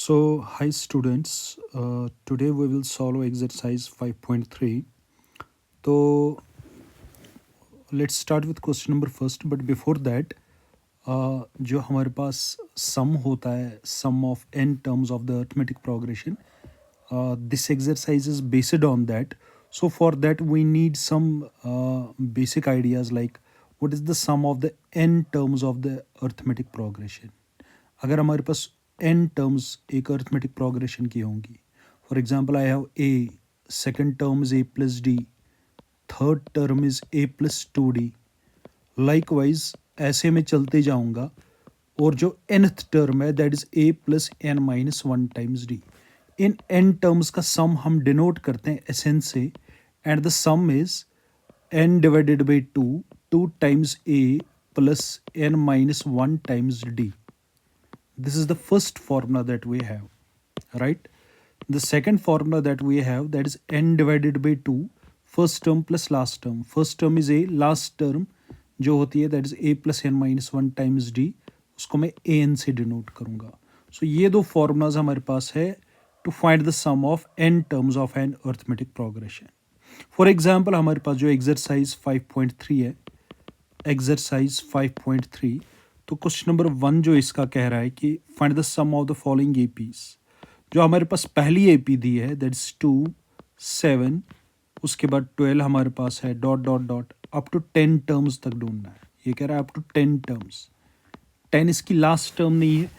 Hi students, today we will solve exercise 5.3. So, let's start with question number first. But before that, जो हमारे पास sum होता है, sum of n terms of the arithmetic progression, this exercise is based on that. So for that, we need some basic ideas like what is the sum of the n terms of the arithmetic progression. अगर हमारे पास n terms एक arithmetic progression की होंगी, for example I have a, second term is a plus d, third term is a plus 2d, likewise ऐसे में चलते जाऊंगा और जो nth टर्म है that is a plus n minus 1 times d. In n terms का सम हम denote करते हैं एसएन से, and the some is n divided by 2 times a plus n minus 1 times d. This is the first formula that we have, right? The second formula that we have, that is n divided by 2, first term plus last term. First term is a, last term जो होती है that is a plus n minus 1 times d, उसको मैं an से denote करूँगा. So ये दो formulas हमारे पास है to find the sum of n terms of an arithmetic progression. For example, हमारे पास जो exercise 5.3 है, exercise 5.3, तो क्वेश्चन नंबर 1 जो इसका कह रहा है कि find the sum of the following APs. जो हमारे पास पहली एपी दी है दैट इज 2, 7, उसके बाद 12 हमारे पास है dot dot dot up to 10 terms तक ढूंढना है. ये कह रहा है अप टू 10 टर्म्स. 10 इसकी लास्ट टर्म नहीं है,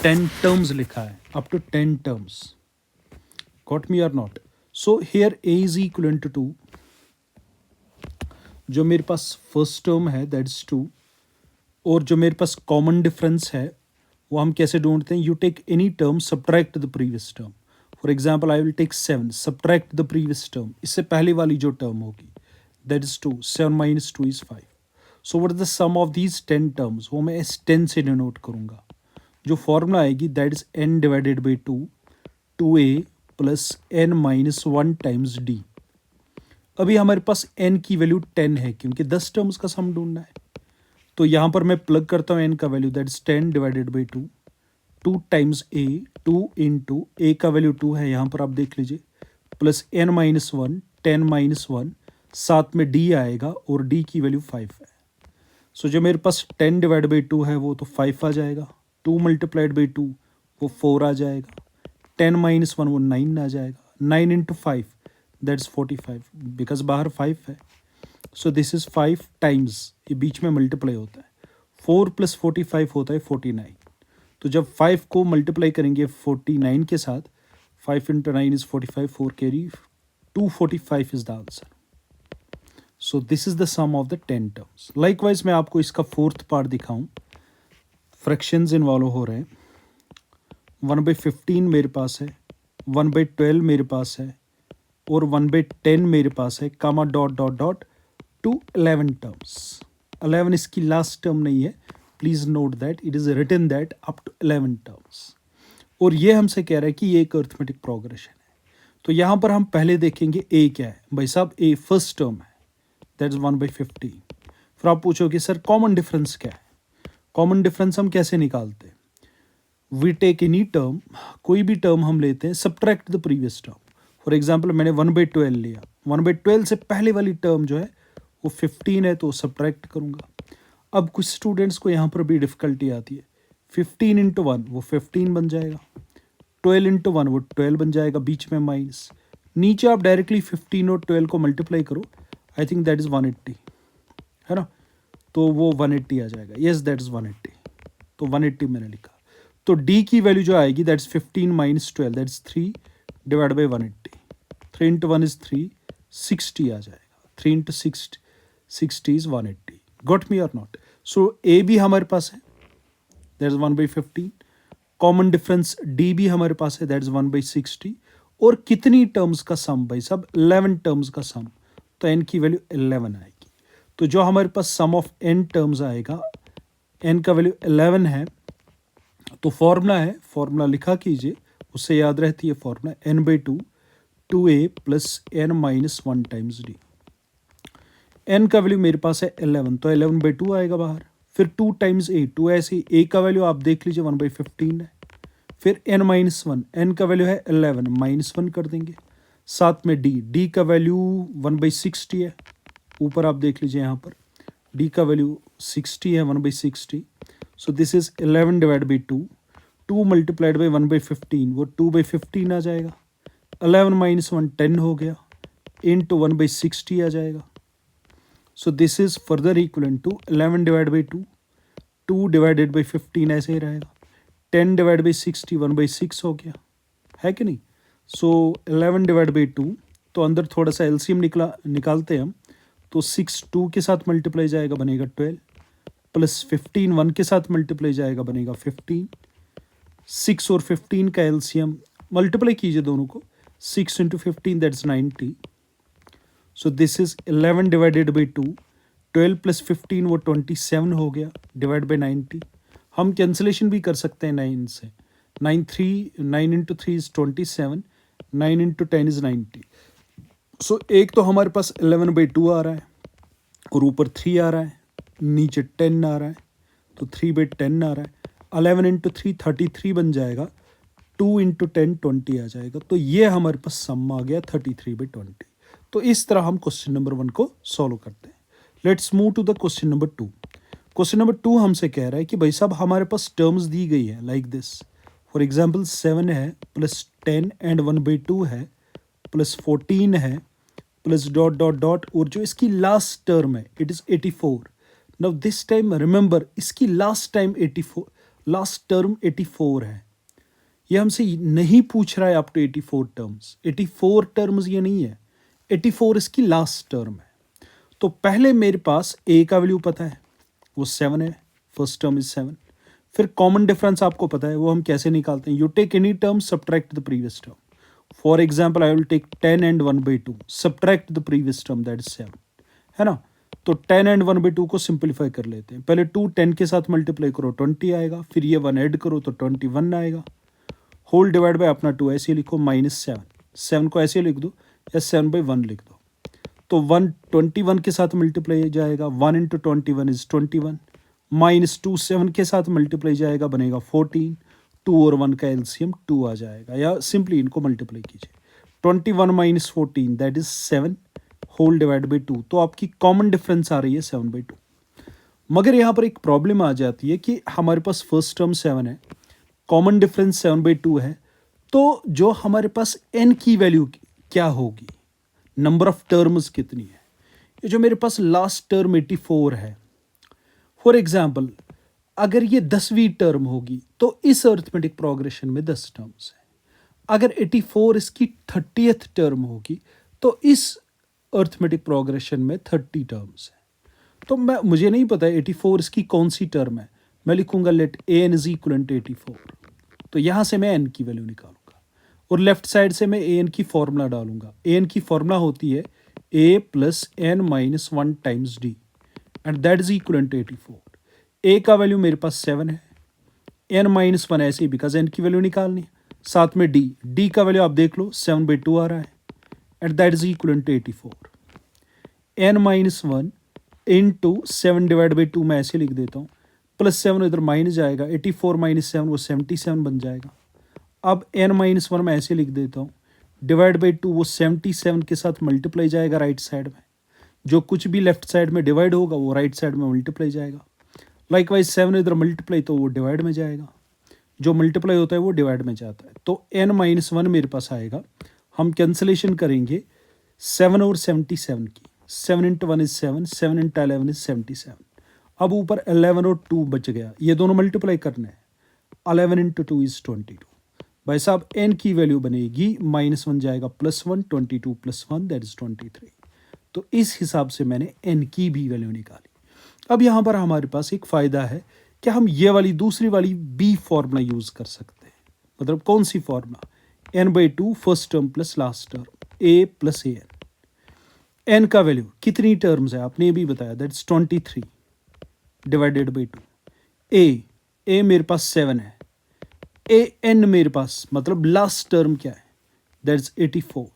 10 टर्म्स लिखा है, up to 10 terms. Got me और not? So here A is equal to 2. जो मेरे पास फर्स्ट टर्म है दैट इज 2, और जो मेरे पास कॉमन डिफरेंस है वो हम कैसे ढूंढते हैं? You take any term, subtract the previous term. For example I will take 7, subtract the previous term, इससे पहले वाली जो टर्म होगी that is 2, 7 minus 2 is 5. So what is the sum of these 10 terms, वो मैं इस 10 से डिनोट करूँगा. जो फॉर्मूला आएगी that is n divided by 2a plus n minus 1 times d. अभी हमारे पास n की वैल्यू 10 है क्योंकि 10 टर्म्स का सम ढूंढना है. तो यहाँ पर मैं प्लग करता हूँ n का value that is 10 divided by 2 times a, 2 into a का वैल्यू 2 है, यहाँ पर आप देख लीजिए, प्लस n माइनस 1, 10 माइनस 1, साथ में d आएगा और d की वैल्यू 5 है. सो जो मेरे पास 10 डिवाइड बाई 2 है वो तो 5 आ जाएगा, 2 मल्टीप्लाइड बाई 2 वो 4 आ जाएगा, 10 माइनस 1 वो 9 आ जाएगा, 9 इंटू 5 दैट इज 45, बिकॉज बाहर 5 है. सो दिस इज 5 टाइम्स, ये बीच में मल्टीप्लाई होता है, 4 प्लस 45 होता है 49. तो जब 5 को मल्टीप्लाई करेंगे 49 के साथ, 5 into 9 is 45, 4 carry, 245 is the answer. So this is the sum of the 10 terms. Likewise मैं आपको इसका फोर्थ पार्ट दिखाऊं. फ्रैक्शंस इन्वॉल्व हो रहे हैं. 1/15 मेरे पास है, 1/12 मेरे पास है, और 1/10 मेरे पास है, comma dot dot dot to 11 terms. 11 इसकी लास्ट टर्म नहीं है, please note that it is written that up to 11 terms. और ये हमसे कह रहा है कि ये एक अर्थमेटिक प्रोग्रेशन है. तो यहाँ पर हम पहले देखेंगे ए क्या है. भाई साहब ए फर्स्ट टर्म है दैट इज 1/15. फिर आप पूछोगे सर कॉमन डिफरेंस क्या है? कॉमन डिफरेंस हम कैसे निकालते हैं? वी टेक एनी टर्म, कोई भी टर्म हम लेते हैं, subtract the previous term. For example मैंने 1/12 लिया, 1/12 से पहले वाली टर्म जो है वो 15 है तो सब्ट्रैक्ट करूँगा. अब कुछ स्टूडेंट्स को यहाँ पर भी डिफ़िकल्टी आती है. 15 इंटू 1 वो 15 बन जाएगा, 12 इंटू 1 वो 12 बन जाएगा, बीच में माइनस. नीचे आप डायरेक्टली 15 और 12 को मल्टीप्लाई करो, आई थिंक दैट इज़ 180 है ना, तो वो 180 आ जाएगा. येस दैट इज़ 180, तो 180 मैंने लिखा. तो डी की वैल्यू जो आएगी that is 15 minus 12 that is 3 divide by 180. 3 into 1 is 3, 60 आ जाएगा. 3 इंटू 60 इज़ 180. गॉट मी और नॉट? सो ए भी हमारे पास है that is 1/15. Common difference D भी हमारे पास है दैट इज़ 1/60. और कितनी टर्म्स का सम? भाई सब 11 टर्म्स का सम, तो एन की वैल्यू 11 आएगी. तो जो हमारे पास सम ऑफ एन टर्म्स आएगा, एन का वैल्यू 11 है, तो फॉर्मूला है, फॉर्मूला लिखा कीजिए, उससे याद रहती है formula n/2 2a plus n minus 1 times D. n का वैल्यू मेरे पास है 11, तो 11/2 आएगा बाहर. फिर 2 टाइम्स a, 2 ऐसे a का वैल्यू आप देख लीजिए 1/15 है, फिर n माइनस वन, n का वैल्यू है 11, माइनस वन कर देंगे। साथ में d का वैल्यू 1/60 है, ऊपर आप देख लीजिए यहाँ पर d का वैल्यू 60 है, 1/60। सो this is 11 divide by 2, 2 multiplied by 1/15, वो 2/15 आ जाएगा। 11 माइनस वन 10 हो गया, इंटू 1/60 आ जाएगा। So this is further equivalent to 11 divide by 2, 2 divided by 15 ऐसे ही रहेगा। 10 डिवाइड बाई 60 1/6 हो गया, है कि नहीं। सो 11 डिवाइड बाई 2, तो अंदर थोड़ा सा एलसीएम निकालते हैं हम, तो 6 2 के साथ मल्टीप्लाई जाएगा, बनेगा 12, प्लस 15 1 के साथ मल्टीप्लाई जाएगा, बनेगा 15। 6 और 15 का एलसीएम मल्टीप्लाई कीजिए दोनों को, 6 into 15 that's 90। So this is 11 divided by 2, 12 plus 15 वो 27 हो गया, डिवाइड बाई 90। हम कैंसिलेशन भी कर सकते हैं 9 से, 9 इंटू 3 इज 27, 9 इंटू 10 इज 90। सो एक तो हमारे पास 11/2 आ रहा है और ऊपर 3 आ रहा है, नीचे 10 आ रहा है, तो 3/10 आ रहा है। 11 इंटू 3 33 बन जाएगा, 2 इंटू 10 20 आ जाएगा। तो ये हमारे पास सम आ गया 33/20। तो इस तरह हम क्वेश्चन नंबर 1 को सॉल्व करते हैं। Let's move to the question number 2। Question number 2 हमसे कह रहा है कि भाई साहब हमारे पास टर्म्स दी गई है लाइक दिस। फॉर एग्जाम्पल 7 है, प्लस 10 एंड 1/2 है, प्लस 14 है, प्लस डॉट डॉट डॉट, और जो इसकी लास्ट टर्म है it is 84। Now this time remember इसकी लास्ट टर्म 84 है। ये हमसे नहीं पूछ रहा है अप टू 84 टर्म्स, 84 टर्म्स ये नहीं है, 84 इसकी लास्ट टर्म है। तो पहले मेरे पास a का वैल्यू पता है, वो 7 है, फर्स्ट टर्म इज 7। फिर कॉमन डिफरेंस आपको पता है, वो हम कैसे निकालते हैं, you take any term subtract the previous term. For example I will take 10 and 1/2, subtract the previous term that is 7, है ना। तो 10 एंड 1/2 को सिंप्लीफाई कर लेते हैं। पहले 2 10 के साथ मल्टीप्लाई करो 20 आएगा, फिर ये 1 ऐड करो तो 21 आएगा, होल डिवाइड बाय अपना 2 ऐसे लिखो, -7, 7 को ऐसे लिख दो या 7/1 लिख दो। तो 1 21 के साथ मल्टीप्लाई जाएगा, 1 इंटू 21 इज 21, -2 7 के साथ मल्टीप्लाई जाएगा, बनेगा 14, 2 और 1 का एलसीएम 2 आ जाएगा, या सिंपली इनको मल्टीप्लाई कीजिए। 21 - 14 that is 7, whole divide by 2। तो आपकी कॉमन डिफरेंस आ रही है 7/2। मगर यहाँ पर एक प्रॉब्लम आ जाती है कि हमारे पास फर्स्ट टर्म 7 है, कॉमन डिफरेंस 7/2 है, तो जो हमारे पास n की वैल्यू क्या होगी, नंबर ऑफ टर्म्स कितनी है। ये जो मेरे पास लास्ट टर्म 84 है, फॉर एग्जाम्पल अगर ये 10वीं टर्म होगी तो इस अर्थमेटिक प्रोग्रेशन में 10 टर्म्स है। अगर 84 इसकी 30th टर्म होगी तो इस अर्थमेटिक प्रोग्रेशन में 30 टर्म्स है। तो मुझे नहीं पता 84 इसकी कौन सी टर्म है, मैं लिखूंगा let an is equal to 84। तो यहाँ से मैं n की वैल्यू निकालूंगा और लेफ्ट साइड से मैं an की फॉर्मूला डालूंगा। an की फॉर्मूला होती है a plus n minus 1 times d and that is equal to 84। a का वैल्यू मेरे पास 7 है, n माइनस 1 ऐसे ही बिकॉज n की वैल्यू निकालनी है, साथ में d का वैल्यू आप देख लो 7/2 आ रहा है and that is equal to 84। n minus 1 into 7 divide by 2 मैं ऐसे लिख देता हूँ, प्लस 7 इधर माइनस जाएगा, 84 - 7 वो 77 बन जाएगा। अब n माइनस 1 मैं ऐसे लिख देता हूँ, डिवाइड बाई 2 वो 77 के साथ मल्टीप्लाई जाएगा राइट साइड में, जो कुछ भी लेफ्ट साइड में डिवाइड होगा वो राइट साइड में मल्टीप्लाई जाएगा। लाइकवाइज 7 इधर मल्टीप्लाई तो वो डिवाइड में जाएगा, जो मल्टीप्लाई होता है वो डिवाइड में जाता है। तो n माइनस 1 मेरे पास आएगा, हम कैंसिलेशन करेंगे 7 और 77 की, 7 इंटू 1 इज 7, 7 इंटू 11 इज 77। अब ऊपर 11 और 2 बच गया, ये दोनों मल्टीप्लाई करना है, 11 इंटू 2 इज 22। भाई साहब n की वैल्यू बनेगी -1 जाएगा +1, 22 + 1 दैट इज 23। तो इस हिसाब से मैंने n की भी वैल्यू निकाली। अब यहाँ पर हमारे पास एक फ़ायदा है कि हम ये वाली दूसरी वाली b फॉर्मूला यूज़ कर सकते हैं। मतलब कौन सी formula, n/2 first term plus last term, a plus an का वैल्यू कितनी टर्म्स है आपने ये भी बताया, दैट्स 23 डिवाइडेड बाई 2। a मेरे पास 7 है, an मेरे पास मतलब लास्ट टर्म क्या है, दैट्स 84।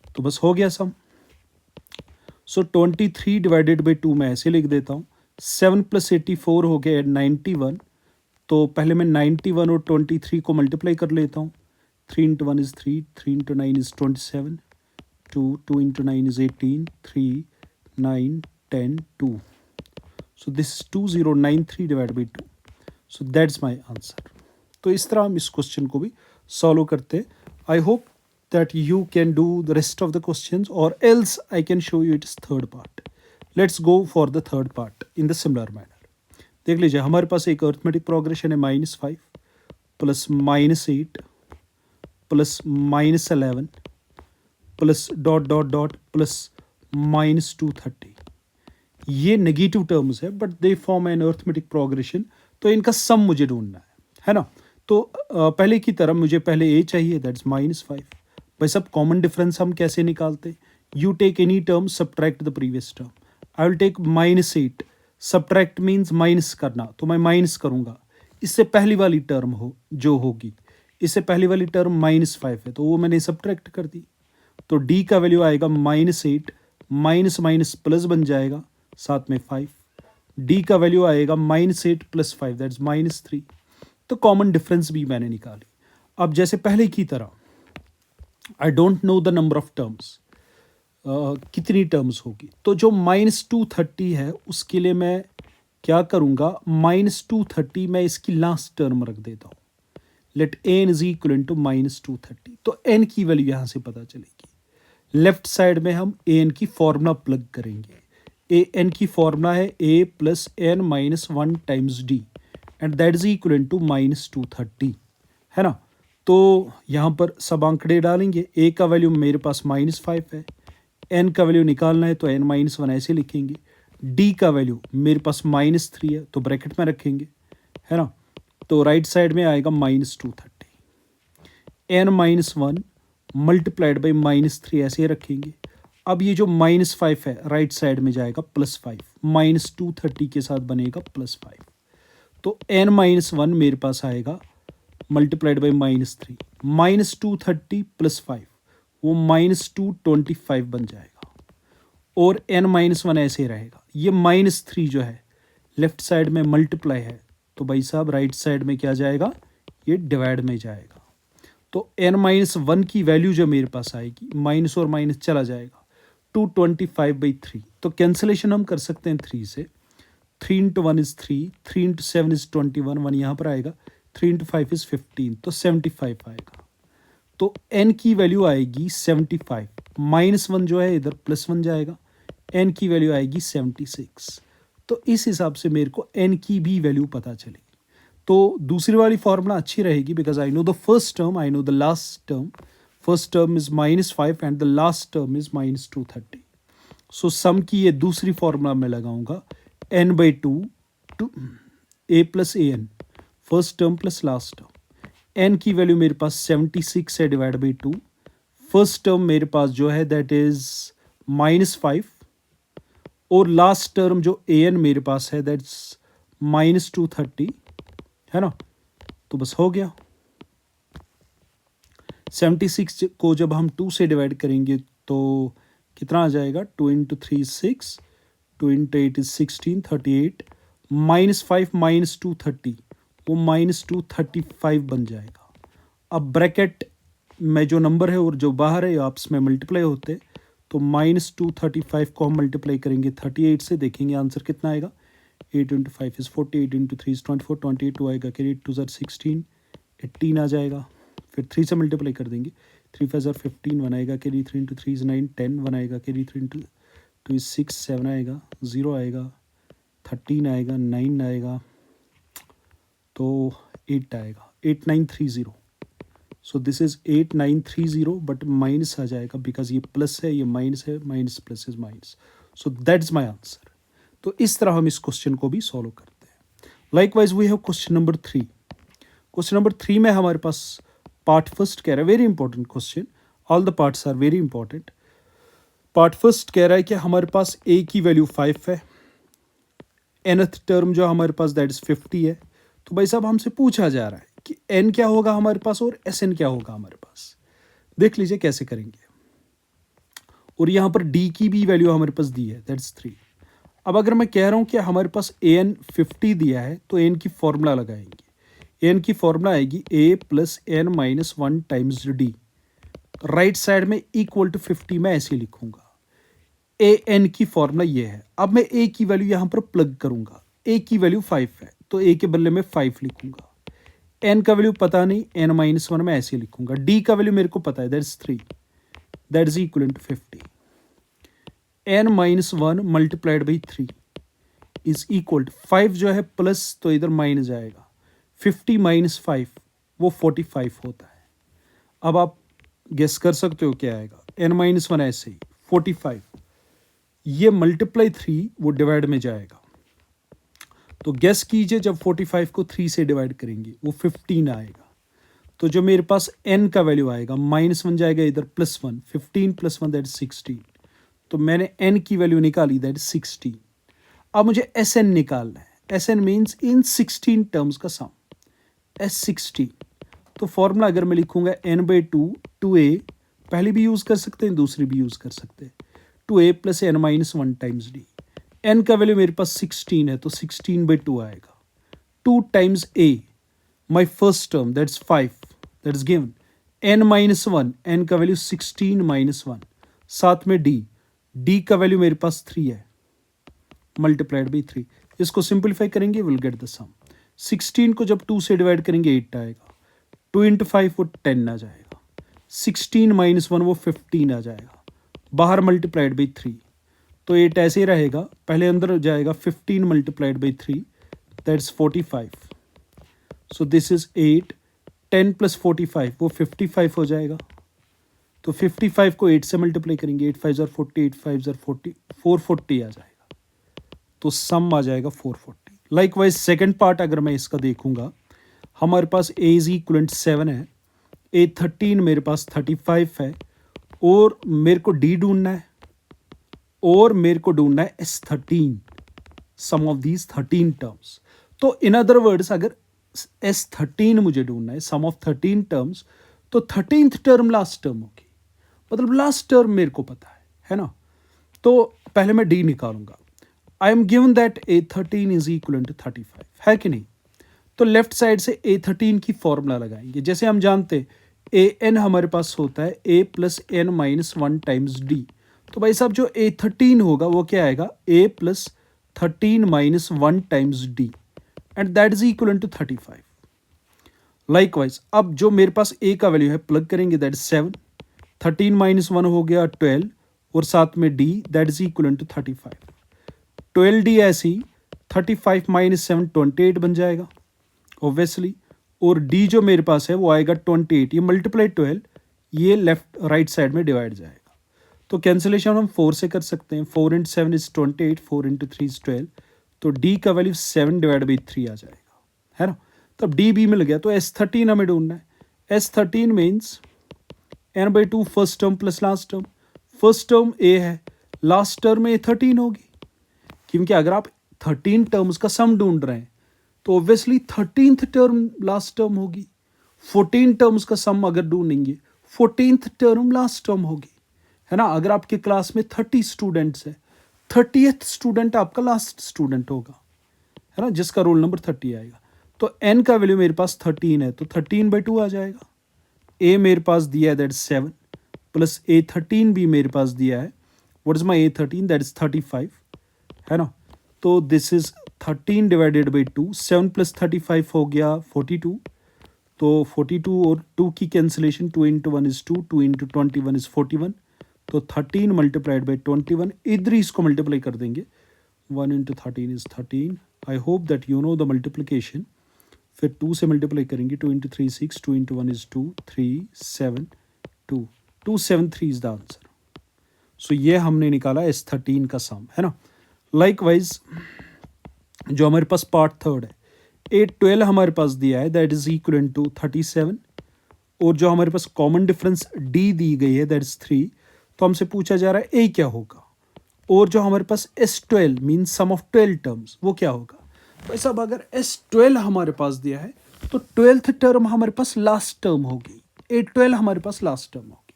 तो बस हो गया सम। सो 23 डिवाइडेड बाई 2 मैं ऐसे लिख देता हूँ, 7 + 84 हो गया 91, तो पहले मैं 91 और 23 को मल्टीप्लाई कर लेता हूँ. 3 into 1 is 3, 3 into 9 is 27, 2 into 9 is 18, 3, 9, 10, 2. So this is 2093 divided by 2. So that's my answer. तो इस तरह हम इस क्वेश्चन को भी सॉल्व करते हैं. I hope that you can do the rest of the questions, or else I can show you its third part. Let's go for the third part in the similar manner. देख लीजिए, हमारे पास एक arithmetic progression है -5 plus -8 plus -11 plus dot dot dot plus -230. ये negative terms है but they form an arithmetic progression. तो इनका सम मुझे ढूंढना है ना. तो पहले की तरह मुझे पहले ए चाहिए, दैट्स -5. भाई सब कॉमन डिफरेंस हम कैसे निकालते? You take any term, subtract the previous term. I will take -8. Subtract means minus करना, तो मैं माइनस करूंगा. इससे पहली वाली टर्म हो जो होगी, इससे पहली वाली टर्म -5 है, तो वो मैंने सब्ट्रैक्ट कर दी. तो डी का वैल्यू आएगा -8, माइनस माइनस प्लस बन जाएगा, साथ में 5. डी का वैल्यू आएगा -8 प्लस 5, दैट्स -3. तो कॉमन डिफरेंस भी मैंने निकाली. अब जैसे पहले की तरह I don't know the number of terms, कितनी टर्म्स होगी. तो जो -230 है उसके लिए मैं क्या करूँगा, -230 मैं इसकी लास्ट टर्म रख देता हूँ. Let N is equal to -230. तो एन की वैल्यू यहाँ से पता चलेगी. लेफ्ट साइड में हम ए एन की फॉर्मूला प्लग करेंगे. ए एन की फॉर्मूला है A plus N minus 1 times D, and that is equal to -230, है ना. तो यहाँ पर सब आंकड़े डालेंगे. ए का वैल्यू मेरे पास -5 है, एन का वैल्यू निकालना है तो n माइनस 1 ऐसे लिखेंगे. डी का वैल्यू मेरे पास -3 है, तो ब्रैकेट में रखेंगे, है ना. तो राइट साइड में आएगा -230. n माइनस 1 मल्टीप्लाइड बाई -3 ऐसे रखेंगे. अब ये जो -5 है राइट साइड में जाएगा +5, -230 के साथ बनेगा +5. तो n माइनस 1 मेरे पास आएगा मल्टीप्लाइड बाई -3, -230 + 5, वो -225 बन जाएगा. और n माइनस 1 ऐसे रहेगा. ये -3 जो है लेफ्ट साइड में मल्टीप्लाई है, तो भाई साहब राइट साइड में क्या जाएगा, ये डिवाइड में जाएगा. तो n माइनस 1 की वैल्यू जो मेरे पास आएगी, माइनस और माइनस चला जाएगा, 225/3. तो कैंसिलेशन हम कर सकते हैं 3 से. 3 into 1 is 3, 3 into 7 is 21, 1 यहाँ पर आएगा, 3 into 5 is 15, तो 75 आएगा. तो n की वैल्यू आएगी 75, -1 जो है इधर +1 जाएगा, n की वैल्यू आएगी 76. तो इस हिसाब से मेरे को n की भी वैल्यू पता चलेगी. तो दूसरी वाली फॉर्मूला अच्छी रहेगी, because I know the first term, I know the last term. First term is -5 and the last term is -230. So sum की ये दूसरी फॉर्मूला में लगाऊंगा, n/2 two a plus A N, first term plus last term. n की value मेरे पास 76 है divide by 2. First term मेरे पास जो है दैट इज -5, और लास्ट टर्म जो ए एन मेरे पास है दैट्स -230, है ना. तो बस हो गया. 76 को जब हम 2 से डिवाइड करेंगे तो कितना आ जाएगा, 2 into 3 is 6, 2 into 8 is 16, 38, -5 -230, वो -235 बन जाएगा. अब ब्रैकेट में जो नंबर है और जो बाहर है आपस में मल्टीप्लाई होते, तो -235 को हम मल्टीप्लाई करेंगे 38 से, देखेंगे आंसर कितना आएगा. 8 into 5 is 40, 8 into 3 is 24, 28 2 आएगा, कैरी 2 are 16, 18 आ जाएगा. फिर 3 से मल्टीप्लाई कर देंगे, 3 5 are 15, 1 आएगा, कैरी 3 into 3 is 9, 10, 1 आएगा, कैरी 3 into 2 is 6, 7 आएगा, 0 आएगा, 13 आएगा, 9 आएगा, तो 8 आएगा, 8930. So this is 8930, but minus आ जाएगा बिकॉज ये प्लस है, ये माइनस है, minus plus is minus. So that's my answer. तो इस तरह हम इस क्वेश्चन को भी सॉल्व करते हैं. Likewise we have question number 3. Question number 3 में हमारे पास पार्ट फर्स्ट कह रहा है, very important question, all the parts are very important. Part first कह रहा है कि हमारे पास a की वैल्यू 5 है, nth टर्म जो हमारे पास दैट इज 50 है. तो भाई साहब हमसे पूछा जा रहा है कि n क्या होगा हमारे पास और sn क्या होगा हमारे पास. देख लीजिए कैसे करेंगे. और यहाँ पर d की भी वैल्यू हमारे पास दी है, दैट्स 3. अब अगर मैं कह रहा हूँ कि हमारे पास an 50 दिया है तो n की फॉर्मूला लगाएंगे. एन की फॉर्मूला आएगी A plus N minus one times D. Right side में इक्वल टू 50 मैं ऐसे लिखूंगा। ए एन की फॉर्मूला ये है। अब मैं ए की वैल्यू यहाँ पर प्लग करूंगा। ए की वैल्यू 5 है तो ए के बदले में 5 लिखूंगा। एन का वैल्यू पता नहीं, एन माइनस वन मैं ऐसे लिखूंगा। डी का वैल्यू मेरे को पता है, that is 3, that is equal to 50। N minus one multiplied by 3 is equal to 5 जो है प्लस तो इधर माइनस जाएगा, 50 माइनस 5 वो 45 होता है। अब आप गेस कर सकते हो क्या आएगा। एन माइनस वन ऐसे ही 45, ये मल्टीप्लाई 3 वो डिवाइड में जाएगा। तो गेस कीजिए जब 45 को 3 से डिवाइड करेंगे वो 15 आएगा। तो जो मेरे पास n का वैल्यू आएगा, माइनस वन जाएगा इधर plus one, 15 plus one that 16। तो मैंने n की वैल्यू निकाली, दैट 16। अब मुझे Sn निकालना है। Sn मीन्स इन 16 टर्म्स का सम, S16। तो फॉर्मूला अगर मैं लिखूंगा n/2 2a, पहली भी यूज़ कर सकते हैं, दूसरी भी यूज़ कर सकते हैं, 2a plus n minus one times D. n का वैल्यू मेरे पास 16 है तो 16/2 आएगा। 2 times a, my first term that's 5, that's given. n minus one, n का वैल्यू 16 माइनस वन, साथ में d का वैल्यू मेरे पास 3 है, मल्टीप्लाइड बाई 3। इसको सिंप्लीफाई करेंगे विल गेट द सम। 16 को जब 2 से डिवाइड करेंगे 8 आएगा, 2 इंटू 5 वो 10 आ जाएगा, 16 माइनस वन वो 15 आ जाएगा, बाहर मल्टीप्लाइड बाई 3। तो 8 ऐसे ही रहेगा, पहले अंदर जाएगा, 15 multiplied by 3 that's 45। So this is 8, 10 plus 45 वो 55 हो जाएगा। तो 55 को 8 से मल्टीप्लाई करेंगे, 8 5 ज़र 40, 8 5 ज़र 40, 440 आ जाएगा। तो सम आ जाएगा 440। लाइकवाइज सेकंड पार्ट अगर मैं इसका देखूंगा, हमारे पास ए इज इक्वलेंट 7 है, ए 13 मेरे पास 35 है, और मेरे को डी ढूंढना है, और मेरे को ढूंढना है S13, some of these 13 terms. तो इन अदर वर्ड्स अगर S13 मुझे ढूंढना है, सम ऑफ 13 टर्म्स, तो 13th टर्म लास्ट टर्म होगी, मतलब लास्ट टर्म मेरे को पता है ना। तो पहले मैं डी निकालूंगा। I am given that A13 is equal to 35 है कि नहीं। तो लेफ्ट साइड से A13 की फॉर्मूला लगाएंगे। जैसे हम जानते an हमारे पास होता है a plus N minus one times D. तो भाई साहब जो A13 होगा वो क्या आएगा, a plus 13 minus one times D, and that is equal to 35। Likewise अब जो मेरे पास a का वैल्यू है प्लग करेंगे, दैट इज 7, 13 माइनस वन हो गया 12, और साथ में d that is equal to 35। 12d ऐसे ही 35 माइनस 7 28 बन जाएगा ऑब्वियसली, और d जो मेरे पास है वो आएगा 28, ये मल्टीप्लाई 12, ये लेफ्ट राइट साइड में डिवाइड जाएगा। तो कैंसिलेशन हम 4 से कर सकते हैं, 4 इंटू 7 इज 28, 4 इंटू 3 इज 12, तो d का वैल्यू 7 डिवाइड बाई 3 आ जाएगा, है ना। तो अब d भी मिल गया। तो S13 हमें ढूंढना है। S13 means n/2 first term plus last term. First term a है, लास्ट टर्म A13 होगी, क्योंकि अगर आप 13 टर्म्स का सम ढूंढ रहे हैं तो obviously 13th term last term होगी। 14 टर्म्स का सम अगर ढूंढेंगे 14th टर्म लास्ट टर्म होगी, है ना। अगर आपके क्लास में 30 स्टूडेंट्स है, 30th स्टूडेंट आपका लास्ट स्टूडेंट होगा, है ना, जिसका रोल नंबर 30 आएगा। तो n का वैल्यू मेरे पास 13 है, तो 13/2 आ जाएगा। a मेरे पास दिया है दैट 7, प्लस A13 भी मेरे पास दिया है, what is my A13, that is 35, है ना। तो this is 13 divided by 2, 7 plus 35 हो गया 42। तो 42 और 2 की cancellation, 2 into 1 is 2, 2 into 21 is 41। तो 13 मल्टीप्लाइड बाई 21, इधर ही इसको मल्टीप्लाई कर देंगे, 1 into 13 is 13। I hope that you know the multiplication. फिर 2 से मल्टीप्लाई करेंगे, 2 into 3 6, 2 into 1 is 2, 3 7 2, 273 is the answer. So ये हमने निकाला S13 का सम, है ना। लाइकवाइज जो हमारे पास पार्ट थर्ड है, A12 हमारे पास दिया है, दैट इज इक्वल टू 37, और जो हमारे पास कॉमन डिफरेंस D दी गई है दैट इज 3। तो हमसे पूछा जा रहा है A क्या होगा, और जो हमारे पास S12 mean sum of 12 terms वो क्या होगा। तो ऐसा अगर S12 हमारे पास दिया है तो 12th टर्म हमारे पास लास्ट टर्म होगी, A12 हमारे पास लास्ट टर्म होगी,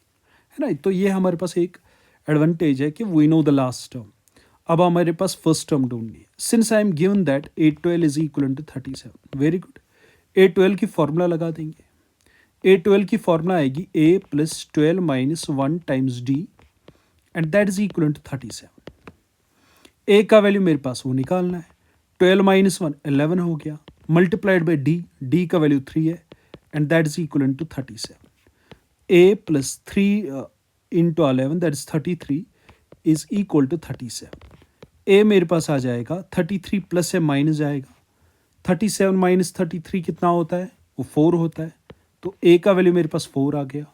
है ना। तो ये हमारे पास एक एडवांटेज है कि we know the last term. अब हमारे पास फर्स्ट टर्म ढूंढनी है। Since I am given that A12 is equal to 37, very good. A12 की फॉर्मूला लगा देंगे। A12 की फॉर्मूला आएगी A plus 12 minus 1 times D and that is equal to 37। A का वैल्यू मेरे पास वो निकालना है। 12 माइनस 1 11 हो गया, मल्टीप्लाइड बाई डी का वैल्यू 3 है and that is equal to 37। A plus 3 into 11 that is 33 is equal to 37। A मेरे पास आ जाएगा 33 प्लस है माइनस जाएगा, 37 माइनस 33 कितना होता है, वो 4 होता है। तो ए का वैल्यू मेरे पास 4 आ गया,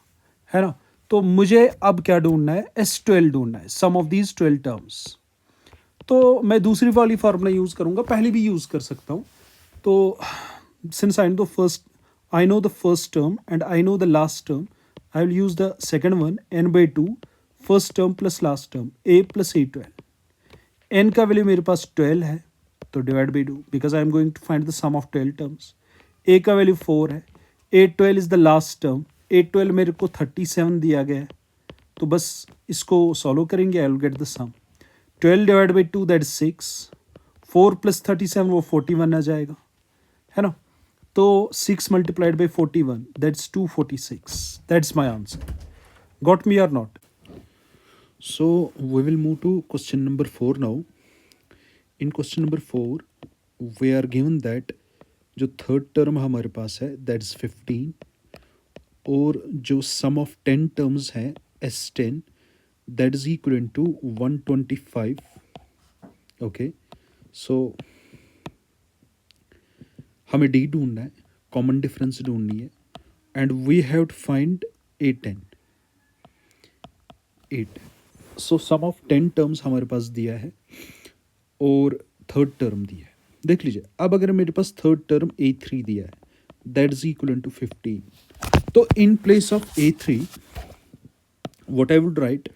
है ना। तो मुझे अब क्या ढूंढना है, S12 ढूंढना है, सम ऑफ दीज 12 टर्म्स। तो मैं दूसरी वाली फार्मूला यूज़ करूँगा, पहले भी यूज़ कर सकता हूँ। तो since I know the first term and I know the last term, I will use the second one, n/2 first term plus last term a plus A12। n का value मेरे पास 12 है तो divide by 2 because I am going to find the sum of 12 terms. a का value 4 है, A12 is the last term, A12 मेरे को 37 दिया गया है, तो बस इसको सॉल्व करेंगे, I will get the sum. 12 divide by 2 that is 6, 4 plus 37 वो 41 आ जाएगा, है ना। तो 6 multiplied by 41 that's 246, that's my answer. Got me और not? So we will move to question number 4 now. In question number 4 we are given that जो third term हमारे पास है that is 15 और जो sum of 10 terms है S10 that is equivalent to 125. Okay, so हमें D ढूंढना है, कॉमन डिफरेंस ढूंढनी है and we have to find A10। So sum of 10 terms हमारे पास दिया है और थर्ड टर्म दिया है। देख लीजिए, अब अगर मेरे पास थर्ड टर्म A3 दिया है दैट इज इक्वल टू 15, तो in place of A3 what I would write,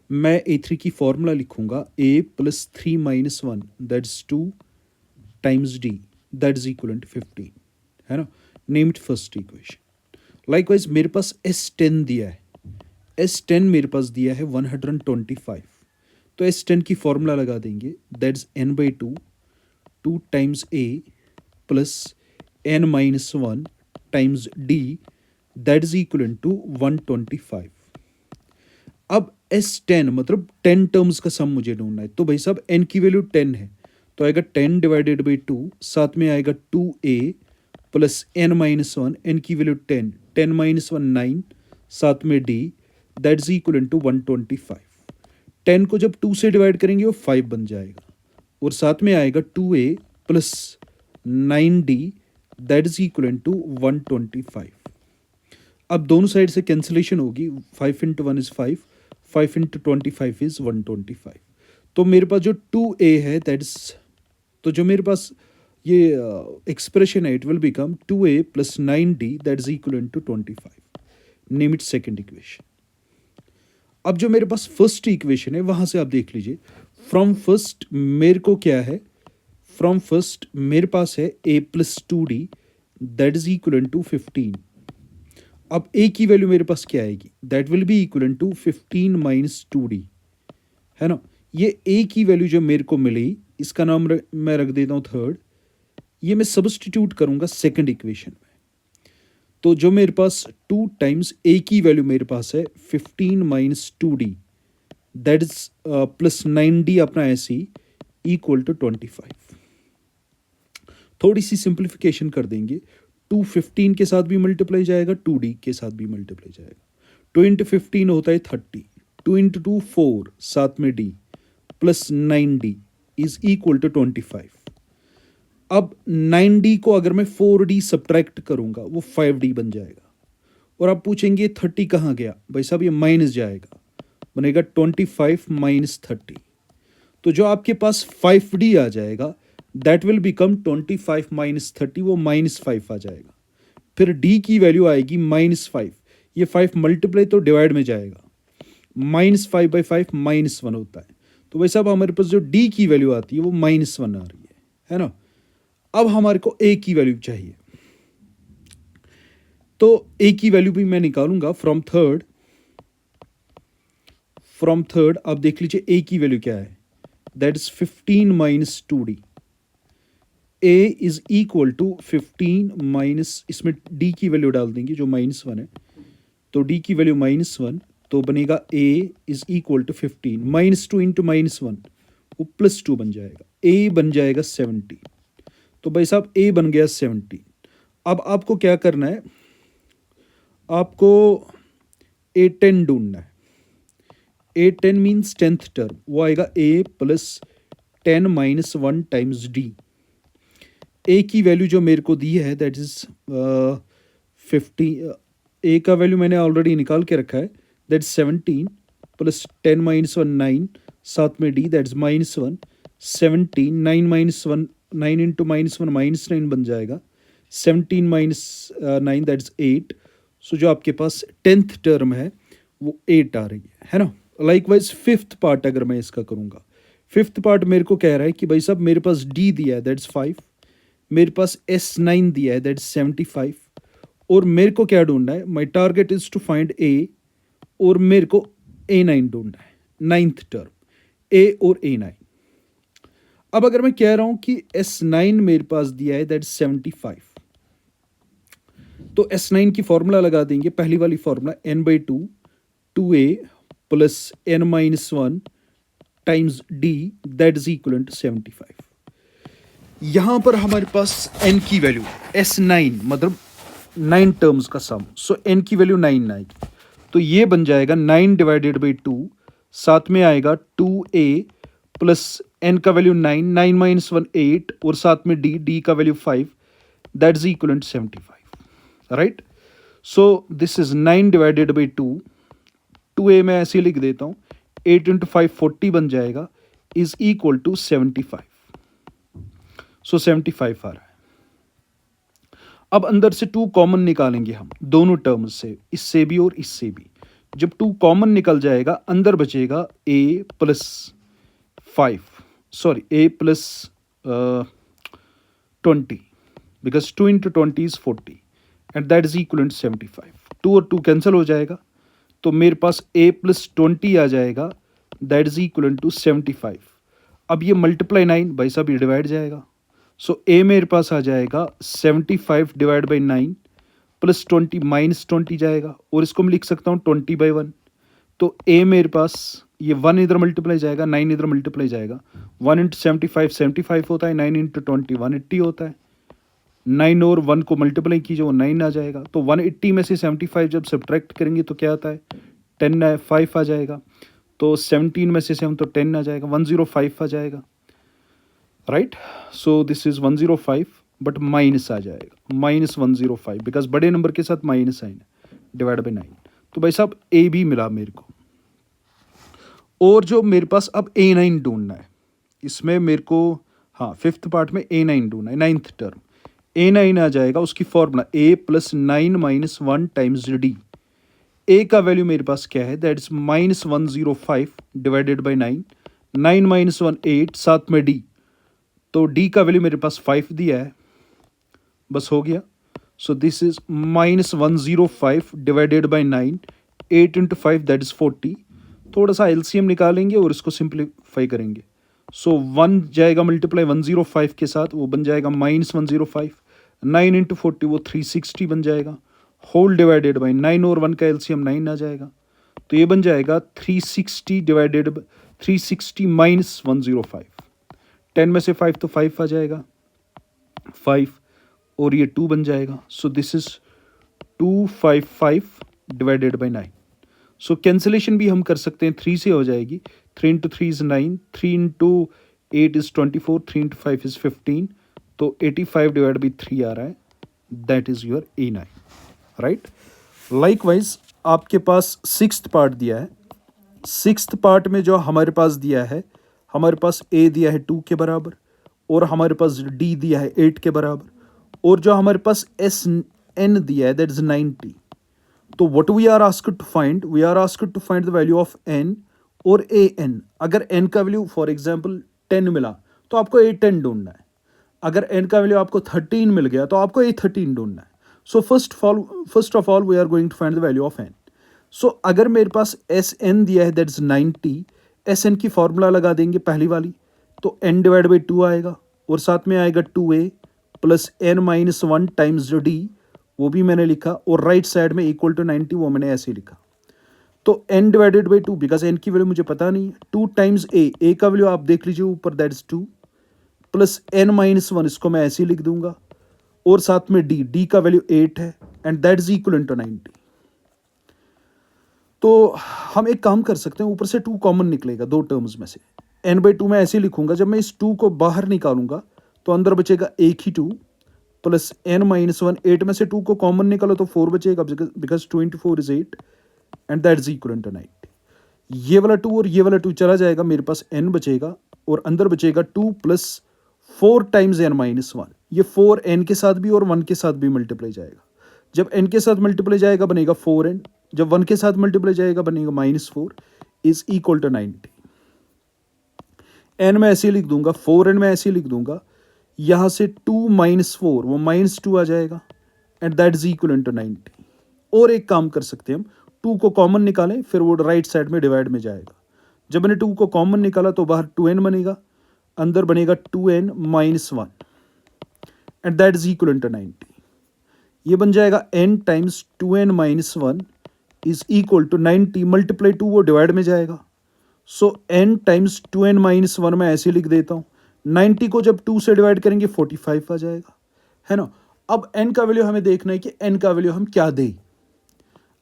मैं A3 की फॉर्मूला लिखूंगा A plus 3 minus 1 that is 2 times D that is equal to 15, है ना। Name it first equation. Likewise मेरे पास S10 दिया है, S10 मेरे पास दिया है 125, तो S10 की फॉर्मूला लगा देंगे that is n/2 2 times A plus n minus 1 times D that is equal to 125। अब S10 मतलब 10 टर्म्स का सम मुझे ढूंढना है, तो भाई साहब n की वैल्यू 10 है तो आएगा 10 डिवाइडेड बाई 2, साथ में आएगा 2A plus n minus 1, n की वैल्यू 10, 10 माइनस 1 9, साथ में D that is equal to 125। 10 को जब 2 से डिवाइड करेंगे वो 5 बन जाएगा और साथ में आएगा 2A plus 9D that is equal to 125। अब दोनों साइड से कैंसिलेशन होगी, 5 इंटू 1 इज 5, 5 इंटू 25 इज 125। तो मेरे पास जो 2A है दैट इज, तो जो मेरे पास ये एक्सप्रेशन है it will become 2A plus 9D that is equal to 25। Name it second equation. अब जो मेरे पास फर्स्ट इक्वेशन है वहां से आप देख लीजिए, फ्रॉम फर्स्ट मेरे को क्या है, फ्रॉम फर्स्ट मेरे पास है A plus 2D that is equal to 15। अब A की वैल्यू मेरे पास क्या आएगी, that will be equal to 15 minus 2D, है ना। ये A की वैल्यू जो मेरे को मिली इसका नाम मैं रख देता हूँ थर्ड, ये मैं सब्स्टिट्यूट करूंगा सेकंड इक्वेशन में। तो जो मेरे पास 2 टाइम्स A की वैल्यू मेरे पास है 15 minus 2D that is plus 9D अपना ऐसे इक्वल टू 25। थोड़ी सी सिंप्लीफिकेशन कर देंगे, 2 15 के साथ भी मल्टीप्लाई जाएगा, 2D के साथ भी मल्टीप्लाई जाएगा। 2 इंटू 15 होता है 30, 2 इंटू 2 4, साथ में D plus 9D is equal to 25। अब 9D को अगर मैं 4D सब्ट्रैक्ट करूंगा वो 5D बन जाएगा। और आप पूछेंगे 30 कहाँ गया, भाई साहब ये माइनस जाएगा, बनेगा 25 माइनस 30। तो जो आपके पास 5D आ जाएगा दैट विल बिकम 25 माइनस 30, वो -5 आ जाएगा। फिर D की वैल्यू आएगी -5, ये 5 मल्टीप्लाई तो डिवाइड में जाएगा, -5/5 -1 होता है। तो वैसे अब हमारे पास जो D की वैल्यू आती है वो -1 आ रही है ना। अब हमारे को A की वैल्यू चाहिए, तो A की वैल्यू भी मैं निकालूंगा फ्रॉम थर्ड। अब देख लीजिए A की वैल्यू क्या है, that is 15 minus 2D। A is equal to 15 minus, इसमें डी की वैल्यू डाल देंगे जो -1 है, तो डी की वैल्यू -1, तो बनेगा ए इज इक्वल टू 15 -2 इंटू -1, वो +2 बन जाएगा, ए बन जाएगा 70। तो भाई साहब ए बन गया 70। अब आपको क्या करना है, आपको A10 ढूंढना है। A10 मीन्स 10th टर्म, वो आएगा A plus 10 minus 1 times D. A की वैल्यू जो मेरे को दी है दैट इज 50, ए का वैल्यू मैंने ऑलरेडी निकाल के रखा है, दैट 17 प्लस 10 माइनस 1 9, साथ में D that is -1, 17 9 minus 1 9 into -1 -9 बन जाएगा, 17 माइनस 9 दैट इज 8। सो जो आपके पास 10th टर्म है वो 8 आ रही है ना। लाइकवाइज 5th पार्ट अगर मैं इसका करूँगा, 5th पार्ट मेरे को कह रहा है कि भाई साहब मेरे पास डी दिया है दैट्स 5, मेरे पास S9 दिया है दैट्स 75, और मेरे को क्या ढूंढना है, my target is to find A, और मेरे को A9 ढूंढना है, 9th टर्म, ए और A9। अब अगर मैं कह रहा हूं कि S9 मेरे पास दिया है दैट्स 75, तो S9 की फॉर्मूला लगा देंगे, पहली वाली formula n/2 2a plus n-1 times D that is equal to 75। यहां पर हमारे पास n की वैल्यू S9 मतलब 9 टर्म्स का सम, सो n की वैल्यू 9 आएगी, तो ये बन जाएगा 9 डिवाइडेड बाई 2, साथ में आएगा 2a प्लस n का वैल्यू 9, 9 माइनस 1 8, और साथ में डी का value 5, that is equal to 75, right. So this is 9 divided by 2, 2a मैं ऐसे लिख देता हूँ, 8 इंटू 5 40 बन जाएगा, इज इक्वल टू 75। सो 75 आ रहा है। अब अंदर से 2 कॉमन निकालेंगे हम दोनों टर्म्स से, इससे भी और इससे भी। जब 2 कॉमन निकल जाएगा, अंदर बचेगा a plus 5, sorry a plus 20, because 2 into 20 is 40 and that is equal to 75। 2 और 2 कैंसिल हो जाएगा, तो मेरे पास a प्लस 20 आ जाएगा, दैट इज इक्वल टू 75। अब ये मल्टीप्लाई 9 भाई साहब ये डिवाइड जाएगा, सो a मेरे पास आ जाएगा 75 डिवाइड बाई 9 प्लस 20 माइनस 20 जाएगा, और इसको मैं लिख सकता हूँ 20/1। तो a मेरे पास ये 1 इधर मल्टीप्लाई जाएगा, 9 इधर मल्टीप्लाई जाएगा, 1 इंटू 75 75 होता है, 9 इंटू 20 180 होता है, 9 और 1 को मल्टीप्लाई कीजिए वो 9 आ जाएगा, तो 180 में से 75 जब सब्ट्रैक्ट करेंगे तो क्या आता है 10 5 आ जाएगा, तो 17 में से 7 तो 10 आ जाएगा, 105 आ जाएगा, right. So this is 105, but minus आ जाएगा -105, बिकॉज बड़े नंबर के साथ माइनस साइन है, डिवाइड बाई 9। तो भाई साहब ए भी मिला मेरे को, और जो मेरे पास अब A9 ढूंढना है, इसमें मेरे को हाँ 5th पार्ट में A9 ढूंढना है, 9th टर्म A9 आ जाएगा, उसकी formula a plus 9 minus 1 times D. A का वैल्यू मेरे पास क्या है, that is -105 divided by 9, 9 minus 1 8, साथ में डी, तो डी का वैल्यू मेरे पास 5 दिया है, बस हो गया। सो this is -105 divided by 9, 8 into 5 that is 40। थोड़ा सा एलसीएम निकालेंगे और इसको सिंप्लीफाई करेंगे, सो 1 जाएगा मल्टीप्लाई 105 के साथ, वो बन जाएगा -105, 9 इंटू 40 वो 360 बन जाएगा, होल डिवाइडेड बाई 9 और 1 का एलसीएम 9 आ जाएगा, तो ये बन जाएगा 360 डिवाइडेड 360 माइनस 105, 10 में से 5 तो 5 आ जाएगा, 5 और ये 2 बन जाएगा, so this is 255 divided by 9। So cancellation भी हम कर सकते हैं, 3 से हो जाएगी, 3 into 3 is 9, 3 into 8 is 24, 3 into 5 is 15, तो 85 डिवाइड बाई 3 आ रहा है, that is your A9, right. Likewise आपके पास 6th पार्ट दिया है, 6th पार्ट में जो हमारे पास दिया है, हमारे पास A दिया है 2 के बराबर, और हमारे पास D दिया है 8 के बराबर, और जो हमारे पास SN दिया है दैट इज 90। तो what we are asked to find, we are asked to find the value of n और AN। अगर n का वैल्यू फॉर एग्जांपल 10 मिला तो आपको A10 ढूंढना है, अगर n का वैल्यू आपको 13 मिल गया तो आपको A13 ढूंढना है। So first of all we are going to find the value of n। So अगर मेरे पास SN दिया है दैट इज 90, SN की फॉर्मूला लगा देंगे पहली वाली, तो n डिवाइड बाई 2 आएगा, और साथ में आएगा 2a plus n-1 times d, वो भी मैंने लिखा, और राइट साइड में इक्वल टू 90, वो मैंने ऐसे लिखा। तो n divided by 2, because n की वैल्यू मुझे पता नहीं, 2 टाइम्स a का वैल्यू आप देख लीजिए ऊपर, दैट इज 2 प्लस n-1, इसको मैं ऐसे ही लिख दूंगा, और साथ में d का वैल्यू 8 है, and that is equal to 90। तो हम एक काम कर सकते हैं, ऊपर से 2 कॉमन निकलेगा दो टर्म्स में से, n/2 मैं ऐसे लिखूंगा, जब मैं इस 2 को बाहर निकालूंगा तो अंदर बचेगा एक ही 2 प्लस n-1, 8 में से 2 को कॉमन निकालो तो 4 बचेगा, because 2 into 4 is 8, and that is equal to 90। ये वाला 2 और ये वाला 2 चला जाएगा, मेरे पास n बचेगा, और अंदर बचेगा 2 प्लस 4 टाइम्स n-1। ये 4 n के साथ भी और 1 के साथ भी मल्टीप्लाई जाएगा। जब n के साथ मल्टीप्लाई जाएगा बनेगा 4n, जब 1 के साथ मल्टीप्लाई जाएगा बनेगा -4, इज इक्वल टू 90। n मैं ऐसे लिख दूंगा, 4n मैं ऐसे लिख दूंगा, यहां से 2 - 4 वो -2 आ जाएगा, and that is equal to 90। और एक काम कर सकते हैं हम, 2 को कॉमन निकालें, फिर वो राइट साइड में डिवाइड में जाएगा। जब मैंने 2 को कॉमन निकाला तो बाहर 2n बनेगा, अंदर बनेगा 2n - 1, and that is equal to 90। ये बन जाएगा n times 2n - 1 is equal to 90, multiply 2 वो डिवाइड में जाएगा, सो n टाइम्स 2n - 1 मैं ऐसे लिख देता हूँ। 90 को जब 2 से डिवाइड करेंगे 45 आ जाएगा, है ना। अब n का वैल्यू हमें देखना है कि n का वैल्यू हम क्या दें।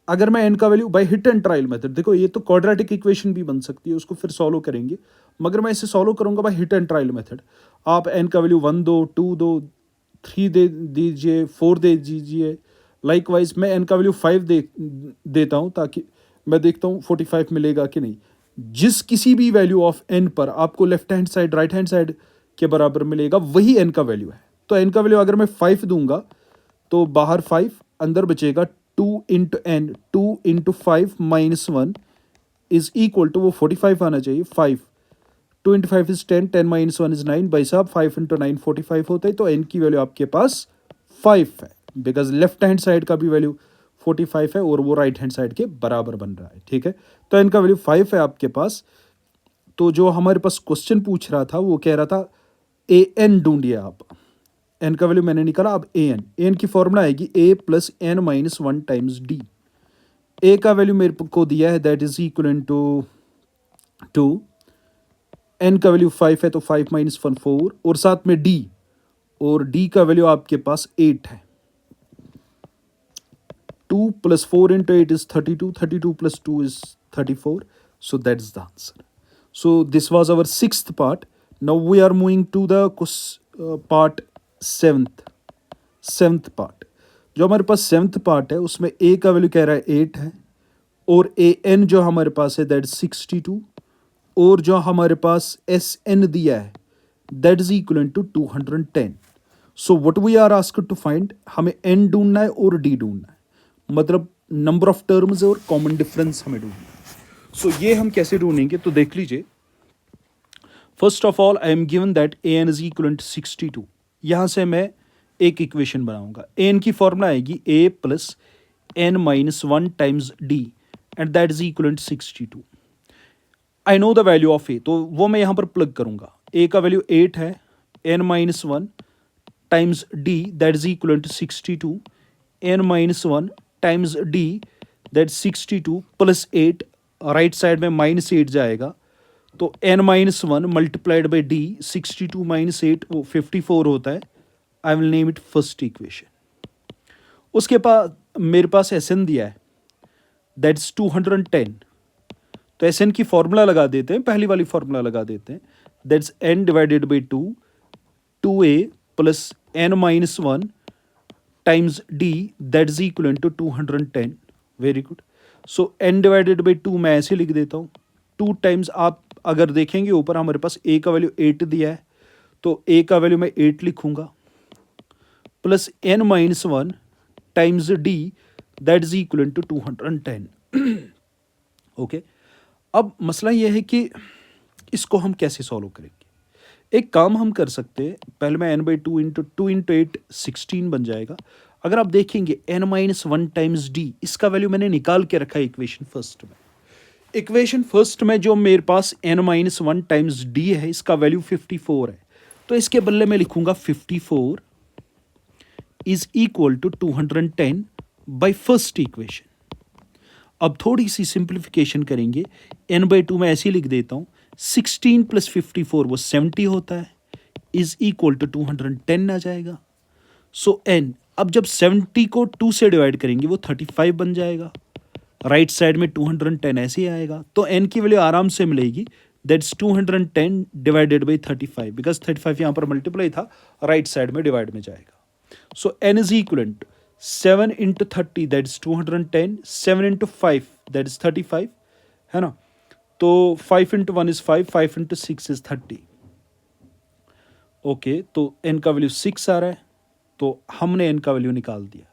अगर मैं n का value by hit and trial method, देखो ये तो क्वाड्रेटिक इक्वेशन भी बन सकती है, उसको फिर सॉल्व करेंगे, मगर मैं इसे सॉल्व करूंगा by hit and trial method. आप n का वैल्यू 1 दो, 2 दो, 3 दे दीजिए, 4 दे दीजिए। लाइकवाइज मैं n का वैल्यू 5 देता हूं, ताकि मैं देखता हूं 45 मिलेगा कि नहीं। जिस किसी भी वैल्यू ऑफ n पर आपको left hand side right hand side के बराबर मिलेगा, वही n का वैल्यू है। तो n का वैल्यू अगर मैं 5 दूंगा तो बाहर 5, अंदर बचेगा 2 into n, 2 into 5 - 1 is equal to, वो 45 आना चाहिए, 5, 2 इंटू 5 इज 10, 10 - 1 इज 9, भाई साहब 5 इंटू 9 45 होता है, तो n की वैल्यू आपके पास 5 है, बिकॉज लेफ्ट हैंड साइड का भी वैल्यू 45 है और वो राइट हैंड साइड के बराबर बन रहा है, ठीक है। तो n का वैल्यू 5 है आपके पास। तो जो हमारे पास क्वेश्चन पूछ रहा था वो कह रहा था an ढूंढिए आप, n का वैल्यू मैंने निकाला। अब an की फॉर्मूला आएगी a plus n-1 times d। a का वैल्यू मेरे को दिया है, that is equal to 2, n का वैल्यू 5 है तो 5 - 1 4, और साथ में d, और d का वैल्यू आपके पास 8 है। 2 plus 4 into 8 is 32, 32 plus 2 is 34, so that is the answer. So this was our 6th part. Now we are moving to the part 7th part. जो हमारे पास 7th part है उसमें a का value कह रहा है 8 है, और an जो हमारे पास है दैट 62, और जो हमारे पास sn दिया है that is equal to 210। So what we are asked to find, हमें n ढूंढना है और d ढूंढना है, मतलब नंबर ऑफ टर्म्स और कॉमन डिफरेंस हमें ढूंढना है। सो ये हम कैसे ढूंढेंगे, तो देख लीजिए। First of all I am given that an is equal to 62। यहां से मैं एक इक्वेशन बनाऊंगा। an की फॉर्मूला आएगी a plus n-1 times d, and that is equal to 62। I know the value of a, तो वो मैं यहां पर प्लग करूंगा। a का वैल्यू 8 है, n-1 times d that is equal to 62, n-1 times d that 62 plus 8, right side में -8 जाएगा, तो n-1 मल्टीप्लाइड बाई d, 62 - 8 वो 54 होता है। I will name it first equation. उसके बाद मेरे पास sn दिया है दैट इज 210, तो sn की फॉर्मूला लगा देते हैं, पहली वाली फॉर्मूला लगा देते हैं, that is n divided by 2, 2a plus n-1 times d that is equal to 210। Very good. So n divided by 2 मैं ऐसे लिख देता हूँ, 2 टाइम्स, आप अगर देखेंगे ऊपर हमारे पास a का वैल्यू 8 दिया है, तो a का वैल्यू मैं 8 लिखूंगा, plus n-1 times d that is equal to 210। Okay, अब मसला यह है कि इसको हम कैसे सॉल्व करेंगे। एक काम हम कर सकते हैं, पहले मैं n/2 इंटू 2 इंटू 8 16 बन जाएगा। अगर आप देखेंगे n-1 टाइम्स d, इसका वैल्यू मैंने निकाल के रखा है इक्वेशन फर्स्ट में। इक्वेशन फर्स्ट में जो मेरे पास n-1 टाइम्स d है, इसका वैल्यू 54 है, तो इसके बदले में लिखूंगा 54 is equal to 210 by first equation. अब थोड़ी सी सिंप्लीफिकेशन करेंगे, n बाई 2 मैं ऐसे ही लिख देता हूं, 16 प्लस 54 वो 70 होता है, इज इक्वल टू 210 आ जाएगा। सो n, अब जब 70 को 2 से डिवाइड करेंगे वो 35 बन जाएगा, राइट साइड में 210 ऐसे ही आएगा, तो n की वैल्यू आराम से मिलेगी, दैट्स 210 डिवाइडेड बाई 35, बिकॉज 35 यहाँ पर मल्टीप्लाई था, राइट साइड में डिवाइड में जाएगा। सो n is equivalent 7 into 30 that is 210, 7 into 5 that is 35, है ना। तो 5 into 1 is 5, 5 into 6 is 30। Okay, तो n का वैल्यू 6 आ रहा है, तो हमने n का वैल्यू निकाल दिया,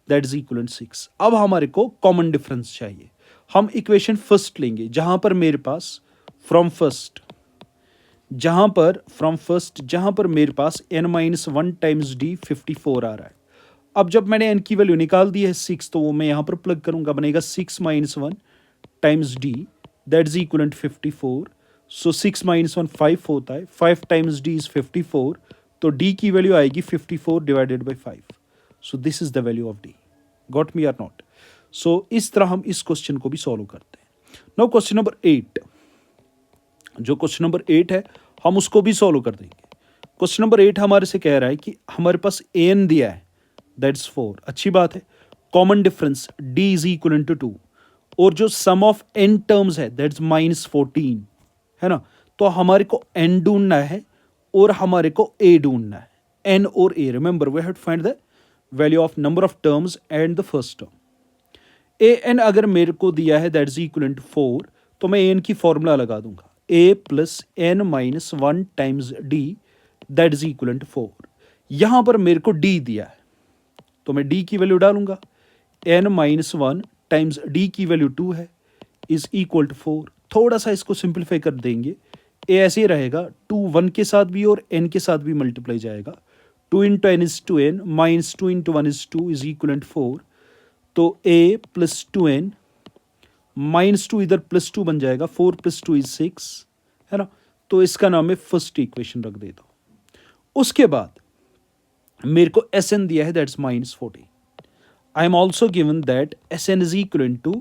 दैट इज इक्वलेंट 6। अब हमारे को कॉमन डिफरेंस चाहिए, हम इक्वेशन फर्स्ट लेंगे जहां पर मेरे पास फ्रॉम फर्स्ट, जहां पर मेरे पास n-1 टाइम्स d 54 आ रहा है। अब जब मैंने n की वैल्यू निकाल दी है 6, तो वो मैं यहां पर प्लग करूंगा, बनेगा 6-1 times d that is equivalent 54। सो 6-1 5 होता है, 5 टाइम्स d इज 54, तो d की वैल्यू आएगी 54 divided by 5। So this is the value of d। Got me और नॉट? सो इस तरह हम इस क्वेश्चन को भी सॉल्व करते हैं। नाउ क्वेश्चन नंबर 8, जो क्वेश्चन नंबर 8 है हम उसको भी सॉल्व कर देंगे। क्वेश्चन नंबर 8 हमारे से कह रहा है कि हमारे पास an दिया है, दैट्स 4, अच्छी बात है। Common difference d is equal to 2, और जो सम ऑफ n टर्म्स है दैट्स -14, है ना। तो हमारे को n ढूंढना है और हमारे को a ढूंढना है, n और a। Remember we have to find the value of number of terms and the first term. an अगर मेरे को दिया है दैट इज इक्वल टू 4, तो मैं an की फॉर्मूला लगा दूंगा, a plus n-1 times d that is equal to 4। यहां पर मेरे को d दिया है, तो मैं d की वैल्यू डालूंगा, n-1 टाइम्स d की वैल्यू 2 है, इज इक्वल टू 4। थोड़ा सा इसको सिंप्लीफाई कर देंगे, a ऐसे ही रहेगा, 2 1 के साथ भी और n के साथ भी मल्टीप्लाई जाएगा, 2 into n is 2n, minus 2 into 1 is 2 is equal to 4। तो a प्लस 2n माइनस 2 इधर प्लस 2 बन जाएगा, 4 प्लस 2 इज 6, है ना। तो इसका नाम मैं फर्स्ट इक्वेशन रख देता हूं। उसके बाद मेरे को Sn दिया है that's -40। I am also given that Sn is equal to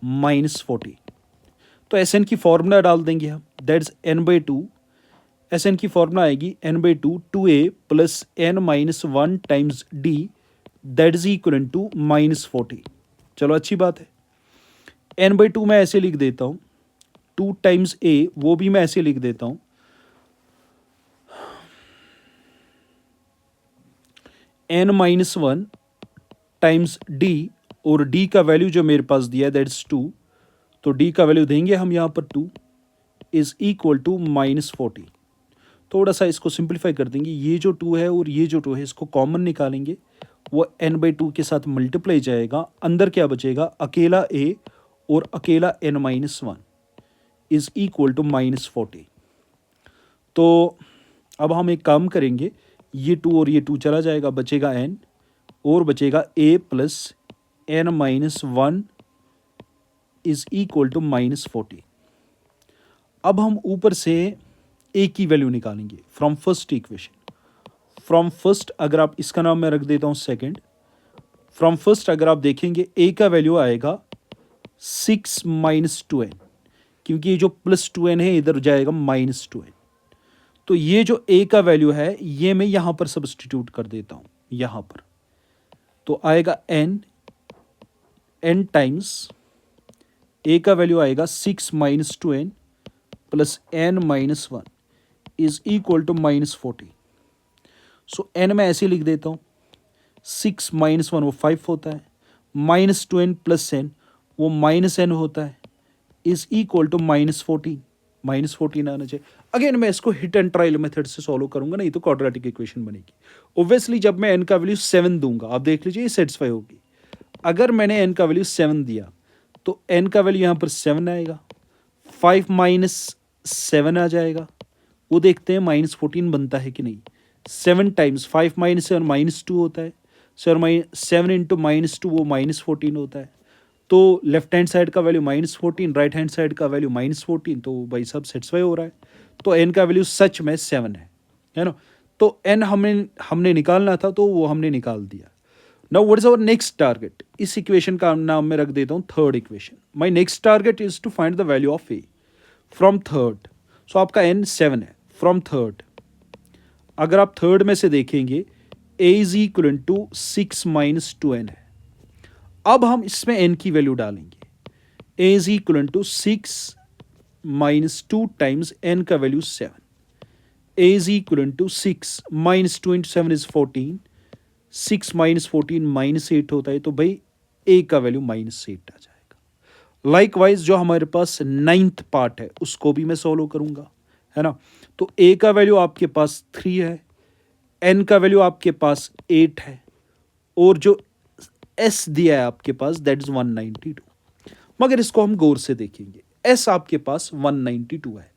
-40। तो Sn की फॉर्मूला डाल देंगे हम, दैट्स n/2। Sn की फॉर्मूला आएगी n/2 2a plus n-1 times d that is equal to -40। चलो अच्छी बात है। n/2 मैं ऐसे लिख देता हूं, 2 टाइम्स a वो भी मैं ऐसे लिख देता हूं, n-1 टाइम्स d, और d का वैल्यू जो मेरे पास दिया है दैट्स 2, तो d का वैल्यू देंगे हम यहां पर 2 इज इक्वल टू -40। थोड़ा सा इसको सिंप्लीफाई कर देंगे, ये जो 2 है और ये जो 2 है इसको कॉमन निकालेंगे, वो n/2 के साथ मल्टीप्लाई जाएगा, अंदर क्या बचेगा, अकेला a और अकेला n-1 इज इक्वल टू -40। तो अब हम एक काम करेंगे, ये 2 और ये 2 चला जाएगा, बचेगा n और बचेगा a plus n-1 is equal to -40। अब हम ऊपर से a की वैल्यू निकालेंगे from first equation. From first अगर आप, इसका नाम मैं रख देता हूं सेकंड, फ्रॉम फर्स्ट अगर आप देखेंगे a का वैल्यू आएगा 6 माइनस 2n, क्योंकि ये जो प्लस 2n है इधर जाएगा -2n। तो ये जो a का वैल्यू है ये मैं यहां पर सब्सटीट्यूट कर देता हूं यहां पर, तो आएगा n टाइम्स a का वैल्यू आएगा 6 minus 2n plus n-1 is equal to -40। So n मैं ऐसे लिख देता हूं, 6 माइनस 1 वो 5 होता है, माइनस 2n प्लस n वो -n होता है, इज इक्वल टू -14। -14 आना चाहिए। अगेन मैं इसको हिट एंड ट्रायल मेथड से सॉल्व करूंगा, नहीं तो क्वाड्रेटिक इक्वेशन बनेगी। ऑब्वियसली जब मैं n का वैल्यू 7 दूंगा, आप देख लीजिए ये सेटिस्फाई होगी। अगर मैंने n का वैल्यू 7 दिया तो n का वैल्यू यहां पर 7 आएगा, 5 माइनस 7 आ जाएगा, वो देखते हैं -14 बनता है कि नहीं। 7 टाइम्स 5 माइनस 7 -2 होता है, सर 7 इंटू -2 वो -14 होता है। तो लेफ्ट हैंड साइड का वैल्यू -14, राइट हैंड साइड का वैल्यू -14, तो भाई सब सेटिस्फाई हो रहा है। तो n का वैल्यू सच में 7 है है ना। तो n हमने निकालना था तो वो हमने निकाल दिया। Now what is our next target? इस इक्वेशन का नाम मैं रख देता हूँ third equation. My next target is to find the value of A from third. So आपका n 7 है फ्रॉम थर्ड। अगर आप थर्ड में से देखेंगे a is equal to 6 minus 2n है। अब हम इसमें n की वैल्यू डालेंगे। a is equal to 6 minus 2 times n का value 7। a is equal to 6 minus 2 into 7 is 14। 6 minus 14 minus 8 होता है, तो भाई a का वैल्यू माइनस 8 आ जाएगा। लाइकवाइज जो हमारे पास 9th पार्ट है उसको भी मैं सॉल्व करूंगा, है ना। तो a का वैल्यू आपके पास 3 है, n का वैल्यू आपके पास 8 है, और जो s दिया है आपके पास दैट इज 192। मगर इसको हम गौर से देखेंगे। s आपके पास 192 है।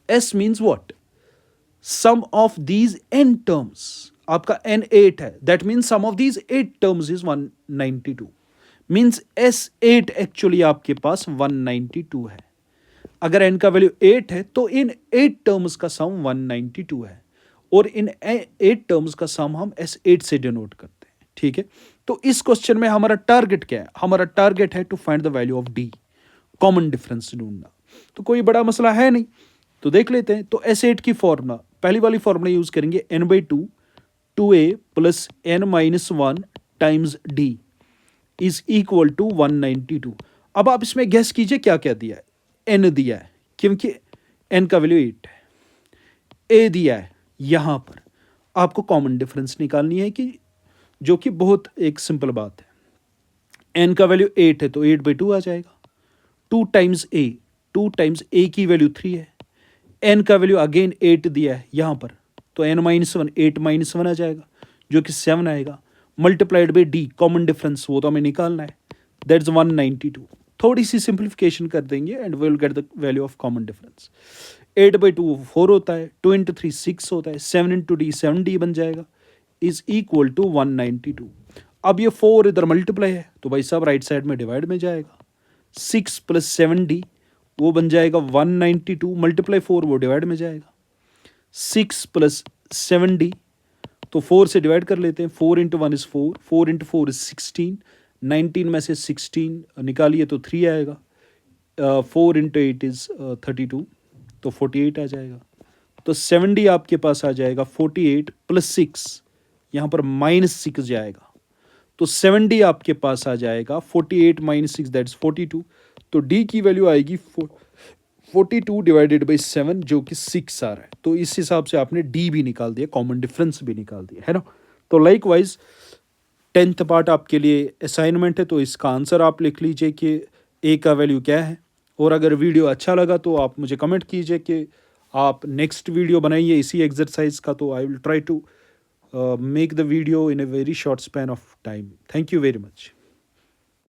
s means what? Sum of these n terms. आपका n 8 है, that means sum of these 8 terms is 192। Means s 8 actually आपके पास 192 है। अगर n का वैल्यू 8 है तो इन 8 टर्म्स का सम 192 है, और इन 8 टर्म्स का सम हम s8 से डिनोट करते हैं, ठीक है। तो इस क्वेश्चन में हमारा टारगेट क्या है? हमारा टारगेट है to find the value of d, common difference ढूंढना। तो कोई बड़ा मसला है नहीं, तो देख लेते हैं। तो s8 की फॉर्मूला, पहली वाली फॉर्मूला यूज करेंगे n/2 2a plus n minus 1 times d is equal to 192। अब आप इसमें गैस कीजिए क्या क्या दिया है। n दिया है क्योंकि n का वैल्यू 8 है। a दिया है, यहां पर आपको कॉमन डिफरेंस निकालनी है, कि जो कि बहुत एक सिंपल बात है। n का वैल्यू 8 है तो 8/2 आ जाएगा। 2 टाइम्स a, 2 टाइम्स a की वैल्यू 3 है। n का वैल्यू अगेन 8 दिया है यहां पर, तो n माइनस 1 8 माइनस 1 आ जाएगा, जो कि 7 आएगा। Multiplied by d, common difference वो तो हमें निकालना है, दैट्स 192। थोड़ी सी सिंप्लीफिकेशन कर देंगे and we will get the value of common difference. 8/2 4 होता है, 2 इंटू 3 6 होता है, 7 इंटू d 7d बन जाएगा, इज इक्वल टू 192। अब ये 4 इधर मल्टीप्लाई है तो भाई साहब राइट साइड में डिवाइड में जाएगा। 6 प्लस 7d वो बन जाएगा 192, मल्टीप्लाई 4 वो डिवाइड में जाएगा। 6 प्लस 7d, तो 4 से डिवाइड कर लेते हैं। 4 इंटू 1 इज 4, 4 इंटू 4 इज 16, 19 में से 16 निकालिए तो 3 आएगा। 4 इंटू 8 इज 32, तो 48 आ जाएगा। तो 7d आपके पास आ जाएगा 48 प्लस 6, यहाँ पर माइनस 6 जाएगा, तो 7d आपके पास आ जाएगा 48 माइनस 6 दैट्स 42। तो d की वैल्यू आएगी 42 डिवाइडेड बाई 7, जो कि 6 आ रहा है। तो इस हिसाब से आपने d भी निकाल दिया, कॉमन डिफरेंस भी निकाल दिया, है ना। तो लाइक वाइज 10th पार्ट आपके लिए असाइनमेंट है, तो इसका आंसर आप लिख लीजिए कि a का वैल्यू क्या है। और अगर वीडियो अच्छा लगा तो आप मुझे कमेंट कीजिए कि आप नेक्स्ट वीडियो बनाइए इसी एक्सरसाइज का, तो I will try to make the video in a very short span of time. Thank you very much.